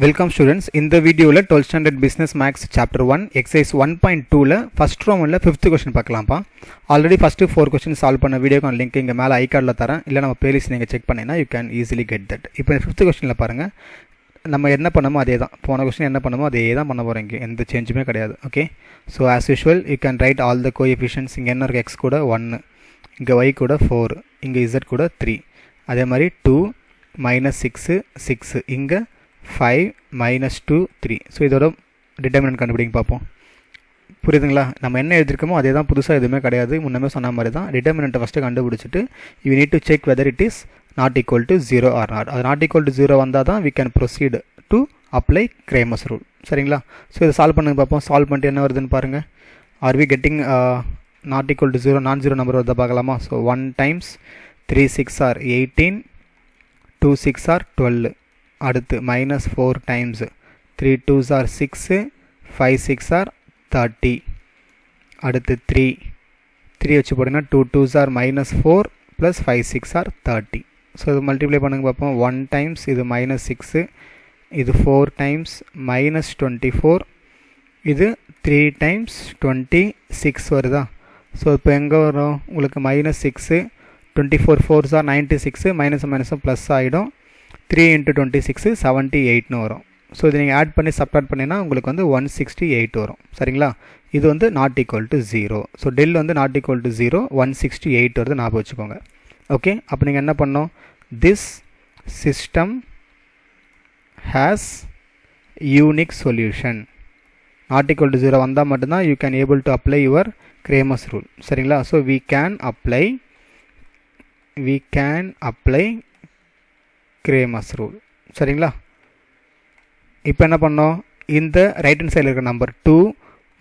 Welcome students. In the video 12th standard business max chapter 1 exercise 1.2 la first row la 5th question பார்க்கலாம்ப்பா. Already first 4 questions solve பண்ண வீடியோக்கான link இங்க மேல ஐ கார்ட்ல தரேன். இல்ல நம்ம playlist நீங்க check பண்ணீனா you can easily get that. இப்போ 5th questionல பாருங்க. நம்ம என்ன பண்ணோமோ அதே தான். போன क्वेश्चन என்ன பண்ணோமோ அதே தான் பண்ண போறோம் இங்க. எந்த சேஞ்சுமே கிடையாது. Okay. So as usual you can write all the coefficients. இங்க என்ன இருக்கு? x கூட 1, இங்க y கூட 4, இங்க z கூட 3. அதே மாதிரி 2 6 6 இங்க 5 minus 2 3. ஸோ இதோட டிட்டர்மினன்ட் கண்டுபிடிங்க பார்ப்போம். புரியுதுங்களா? நம்ம என்ன எழுதிருக்கோமோ அதே தான், புதுசாக எதுவுமே கிடையாது. முன்னமே சொன்ன மாதிரி தான். டிட்டர்மினன்ட்டை ஃபஸ்ட்டு கண்டுபிடிச்சிட்டு you need to check whether it is not equal to 0 or not. அது நாட் ஈக்குவல் டு 0 வந்தால் தான் we can proceed to apply Cramer's rule. சரிங்களா? ஸோ இதை சால்வ் பண்ணுங்க பார்ப்போம். சால்வ் பண்ணிட்டு என்ன வருதுன்னு பாருங்கள். Are we getting not equal to 0 நான் 0 நம்பர் வருதா பார்க்கலாமா? So 1 times 3 6 are 18, 2 6 are 12. அடுத்து minus 4 times 3 2s are 6, 5 6 are 30. அடுத்து 3 வச்சு போட்டிங்கன்னா 2 2s are minus 4 plus 5 6 are 30. So இது மல்டிப்ளை பண்ணுங்க பார்ப்போம். 1 times இது minus 6, இது 4 times minus 24, இது 3 times 26 வருதா? ஸோ இப்போ எங்கே வரும் உங்களுக்கு? minus 6, 24 4s are 96, minus plus ஆகிடும். 3 into 26 78 வரும். ஸோ இது நீங்கள் ஆட் பண்ணி சப்ராக்ட் பண்ணினா உங்களுக்கு வந்து 168 வரும். சரிங்களா? இது வந்து not equal to 0. So del வந்து நாட் ஈக்குவல் டு 0, 168 வருது ஞாபகம் வச்சுக்கோங்க. ஓகே, அப்போ நீங்கள் என்ன பண்ணணும்? This system has unique solution. Not equal to 0 வந்தால் மட்டும்தான் you can able to apply your Cramer's rule. சரிங்களா? So we can apply Cramer's rule. சரிங்களா? இப்போ என்ன பண்ணோம்? இந்த ரைட் ஹேண்ட் சைடில் இருக்கிற நம்பர் 2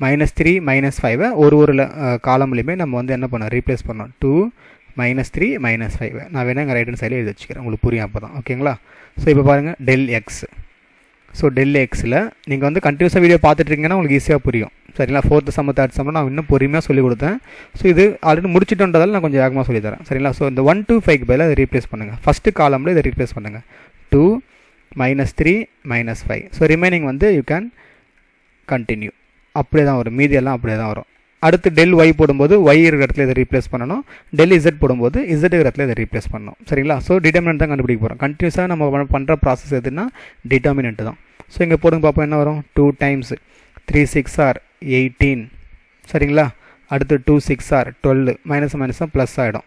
-3 -5 ஒரு காலம்லையுமே நம்ம வந்து என்ன பண்ணோம்? ரீப்ளேஸ் பண்ணோம். 2 -3 -5 நான் வேணா எங்கள் ரைட் ஹேண்ட் சைடில் எழுதி வச்சுக்கிறேன், உங்களுக்கு புரியும் அப்போ தான். ஓகேங்களா? ஸோ இப்போ பாருங்கள் டெல் எக்ஸ். ஸோ டெல் எக்ஸில் நீங்கள் வந்து கண்டினியூஸாக வீடியோ பார்த்துட்ருக்கீங்கன்னா உங்களுக்கு ஈஸியாக புரியும். சரிங்களா? 4th சம் 3rd சம் நான் இன்னும் பொறுமையாக சொல்லிக் கொடுத்தேன். ஸோ இது ஆல்ரெடி முடிச்சுட்டோன்றதால நான் கொஞ்சம் வேகமாக சொல்லித்தரேன். சரிங்களா? ஸோ இந்த 1 2 5 பதில் அதை ரீப்ளேஸ் பண்ணுங்கள். ஃபஸ்ட்டு காலமில் இதை ரீப்ளேஸ் பண்ணுங்கள். 2 -3 -5. ஸோ ரிமைனிங் வந்து யூ கேன் கண்டினியூ. அப்படியே தான் வரும், மீதியெல்லாம் அப்படியே தான் வரும். அடுத்து டெல் ஒய் போடும்போது ஒய் இருக்கிற இடத்துல இதை ரீப்ளேஸ் பண்ணணும். டெல் இசட் போடும்போது இசட் இருக்கிற இடத்துல இதை ரீப்ளேஸ் பண்ணணும். சரிங்களா? ஸோ டிட்டர்மினன்ட் தான் கண்டுபிடிக்க போகிறோம். கண்டினியூஸாக நம்ம பண்ணுற ப்ராசஸ் எதுனா டிட்டர்மினன்ட் தான். ஸோ இங்கே போடுங்க பார்ப்போம் என்ன வரும்? 2 times 3 6 are 18. சரிங்களா? அடுத்து 2 6 are 12, மைனஸ் ப்ளஸ் ஆகிடும்.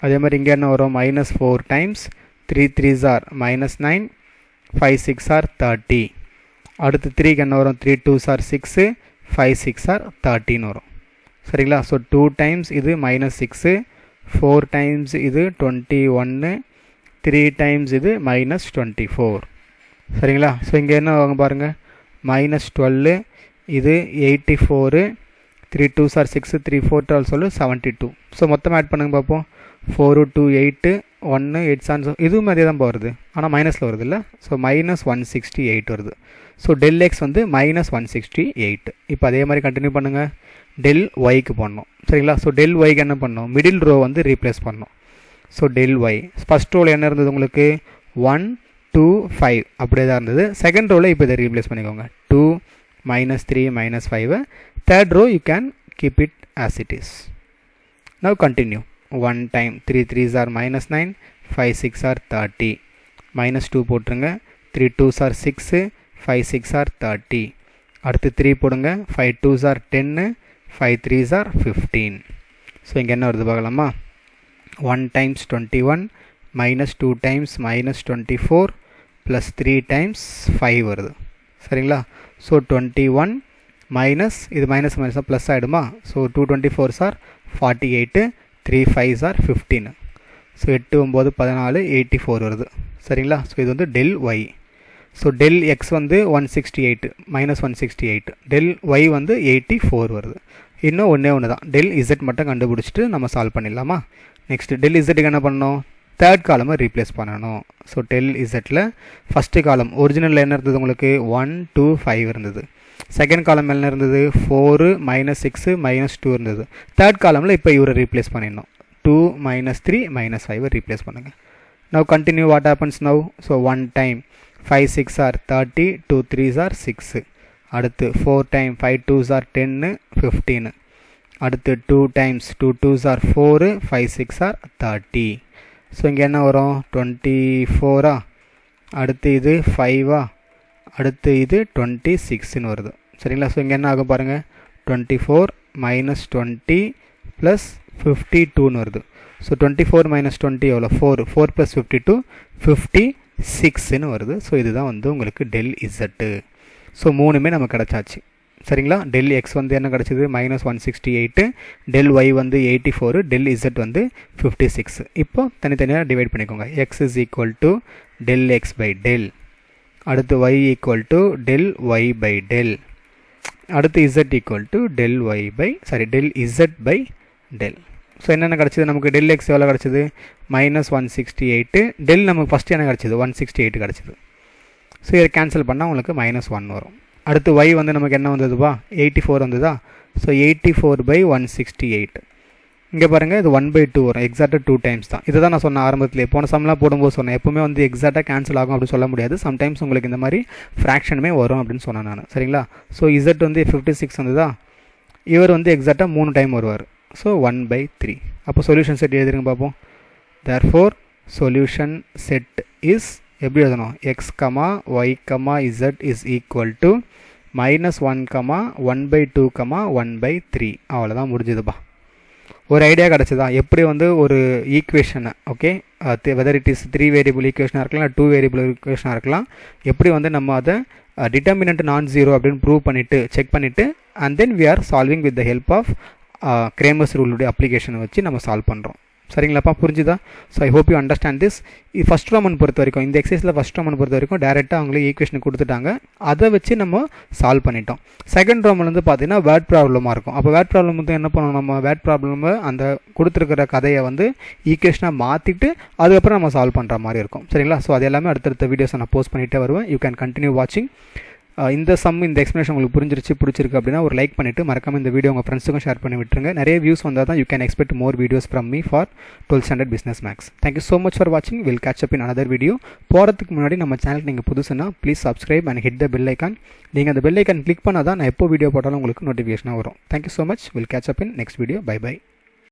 அதே மாதிரி இங்கே என்ன வரும்? -4 times 3 3s are -9, 5 6 are 30. அடுத்து 3க்கு என்ன வரும்? 3 2s are 6, 5 6 are 13 வரும். சரிங்களா? ஸோ 2 times இது -6, 4 times இது 21, 3 times இது -24. சரிங்களா? ஸோ இங்கே என்ன வாங்க பாருங்கள்? -12 இது 84, 3 2s are 6, 3 4 12 சொல்லு 72. ஸோ மொத்தமாக ஆட் பண்ணுங்க பார்ப்போம். 4 2 8 1 8 7 இதுவும் அதே தான் வருது, ஆனால் மைனஸில் வருது இல்லை? ஸோ -168 வருது. ஸோ டெல் எக்ஸ் வந்து -168. இப்போ அதே மாதிரி கண்டினியூ பண்ணுங்கள். டெல் ஒய்க்கு பண்ணணும். சரிங்களா? ஸோ டெல் ஒய்க்கு என்ன பண்ணணும்? மிடில் ரோ வந்து ரீப்ளேஸ் பண்ணணும். ஸோ டெல் ஒய் ஃபஸ்ட் ரோவில் என்ன இருந்தது உங்களுக்கு? 1 2 5 அப்படியே தான் இருந்தது. செகண்ட் ரோவில் இப்போ இதை ரீப்ளேஸ் பண்ணிக்கோங்க. 2 -3 -5. Third row you can keep it as it is. Now continue. 1 time 3 3s are -9, 5 6 are 30. -2 போட்டுருங்க. 3 2s are 6, 5 6 are 30. அடுத்து 3 போடுங்க. 5 2s are 10, 5 3s are 15. So இங்கே என்ன வருது பார்க்கலாமா? 1 times 21 -2 times -24 plus 3 times 5 வருது. சரிங்களா? ஸோ 21 மைனஸ் இது மைனஸ் ப்ளஸ் ஆகிடுமா? So 2 24s are 48, 3 5s are 15. So 8 9 14 84 வருது. சரிங்களா? ஸோ இது வந்து del y. So del x வந்து 168 -168, டெல் ஒய் வந்து 84 வருது. இன்னும் ஒன்று தான், டெல் இசட் மட்டும் கண்டுபிடிச்சிட்டு நம்ம சால்வ் பண்ணிடலாமா? நெக்ஸ்ட் டெல் இசட்டுக்கு என்ன பண்ணணும்? தேர்ட் காலமை ரீப்ளேஸ் பண்ணணும். ஸோ டெல் இசட்டில் ஃபஸ்ட்டு காலம் ஒரிஜினலில் என்ன இருந்தது உங்களுக்கு? 1 2 5 இருந்தது. செகண்ட் காலம் என்ன இருந்தது? 4 -6 -2 இருந்தது. தேர்ட் காலமில் இப்போ இவரை ரீப்ளேஸ் பண்ணிடணும். 2 -3 -5 ரீப்ளேஸ் பண்ணுங்கள். Now continue what happens now. So 1 time 5 6 are 30, 2 3s are 6. அடுத்து 4 times 5 2s are 10, 15. அடுத்து 2 times 2 2s are 4, 5 6 are 30. So இங்கே என்ன வரும் 24. அடுத்து இது 5. அடுத்து இது 26ன்னு வருது. சரிங்களா? ஸோ இங்கே என்ன ஆகும் பாருங்கள், 24 minus 20 plus 52ன்னு வருது. ஸோ 24 minus 20 எவ்வளோ, 4 plus 52 56ன்னு வருது. ஸோ இதுதான் வந்து உங்களுக்கு டெல் இசட்டு. ஸோ மூணுமே நமக்கு கிடச்சாச்சு. சரிங்களா? டெல் எக்ஸ் வந்து என்ன கிடச்சிது, -168, டெல் ஒய் வந்து 84, டெல் இசட் வந்து 56. இப்போ தனித்தனியாக டிவைட் பண்ணிக்கோங்க. X is equal to del x by del, அடுத்து y equal to del y by del, அடுத்து z equal to del y by del z by del. So என்னென்ன கிடச்சிது நமக்கு, டெல் எக்ஸ் எவ்வளோ கிடச்சிது, -168, டெல் நமக்கு ஃபஸ்ட்டு என்ன கிடச்சிது, 168 கிடச்சிது. ஸோ இதை கேன்சல் பண்ணால் உங்களுக்கு -1 வரும். அடுத்து y வந்து நமக்கு என்ன வந்ததுப்பா, 84 வந்ததா. So 84 by 168. இங்கே பாருங்கள், இது 1/2 வரும். எக்ஸாக்டாக 2 டைம்ஸ் தான். இதை தான் நான் சொன்னேன் ஆரம்பத்திலே, போன சம்லாம் போடும்போது சொன்னேன், எப்பவுமே வந்து எக்ஸாக்டாக கேன்சல் ஆகும் அப்படின்னு சொல்ல முடியாது. சம்டைம்ஸ் உங்களுக்கு இந்த மாதிரி ஃப்ராக்ஷனுமே வரும் அப்படின்னு சொன்னேன் நான். சரிங்களா? ஸோ இசட் வந்து 56 வந்ததா, இவர் வந்து எக்ஸாக்டாக 3 டைம் வருவார். ஸோ 1/3. அப்போ சொல்யூஷன் செட் எழுதிருங்க பார்ப்போம். தேர்ஃபோர் சொல்யூஷன் செட் இஸ் எப்படி எழுதணும், x comma y comma z is equal to -1, 1/2, 1/3. அவ்வளோதான், முடிஞ்சதுப்பா. ஒரு ஐடியா கிடச்சிதா எப்படி வந்து ஒரு ஈக்குவேஷனை, okay, whether it is 3 variable ஈக்குவேஷனாக இருக்கலாம், 2 வேரியபிள் ஈக்குவேஷனாக இருக்கலாம், எப்படி வந்து நம்ம அதை டிட்டர்மினன்ட் நான் ஜீரோ அப்படின்னு ப்ரூவ் பண்ணிவிட்டு செக் பண்ணிவிட்டு and then we are solving with the help of Cramer's ரூலுடைய அப்ளிகேஷனை வச்சு நம்ம சால்வ் பண்ணுறோம். சரிங்களாப்பா, புரிஞ்சுதா? So I hope you understand this. First ரோமன் பொறுத்த வரைக்கும், இந்த எக்ஸசைஸில் ஃபஸ்ட் ரோமன் பொறுத்த வரைக்கும் டேரெக்டாக அவங்களே ஈக்குவேஷன் கொடுத்துட்டாங்க, அதை வச்சு நம்ம சால்வ் பண்ணிட்டோம். செகண்ட் ரோமன் வந்து பார்த்தீங்கன்னா வேர்ட் ப்ராப்ளமாக இருக்கும். அப்போ வேர்ட் ப்ராப்ளம் வந்து என்ன பண்ணணும், நம்ம வேர்ட் ப்ராப்ளமை அந்த கொடுத்துருக்கிற கதையை வந்து ஈக்குவேஷனாக மாற்றிட்டு அதுக்கப்புறம் நம்ம சால்வ் பண்ணுற மாதிரி இருக்கும். சரிங்களா? ஸோ அது எல்லாமே அடுத்தடுத்த வீடியோஸை நான் போஸ்ட் பண்ணிகிட்டே வருவேன். யூ கேன் கண்டினியூ வாட்சிங். இந்த எக்ஸ்ப்ளனேஷன் உங்களுக்கு பிடிச்சிருக்கு அப்படின்னா ஒரு லைக் பண்ணிவிட்டு மறக்காம இந்த வீடியோ உங்கள் ஃப்ரெண்ட்ஸுக்கும் ஷேர் பண்ணி விட்டுருங்க. நிறைய வியூஸ் வந்தால் தான் you can expect more videos from me for 12th standard business maths. Thank you so much for வாட்சிங். Will catch up in another video. போகிறதுக்கு முன்னாடி நம்ம சேனலுக்கு நீங்கள் புதுசுன்னா please subscribe and hit the bell icon. நீங்கள் அந்த பெல் ஐக்கான் கிளிக் பண்ணால் தான் நான் எப்போ வீடியோ போட்டாலும் உங்களுக்கு நோட்டிஃபிகேஷனாக வரும். Thank you so much. Will catch up in next video. Bye by.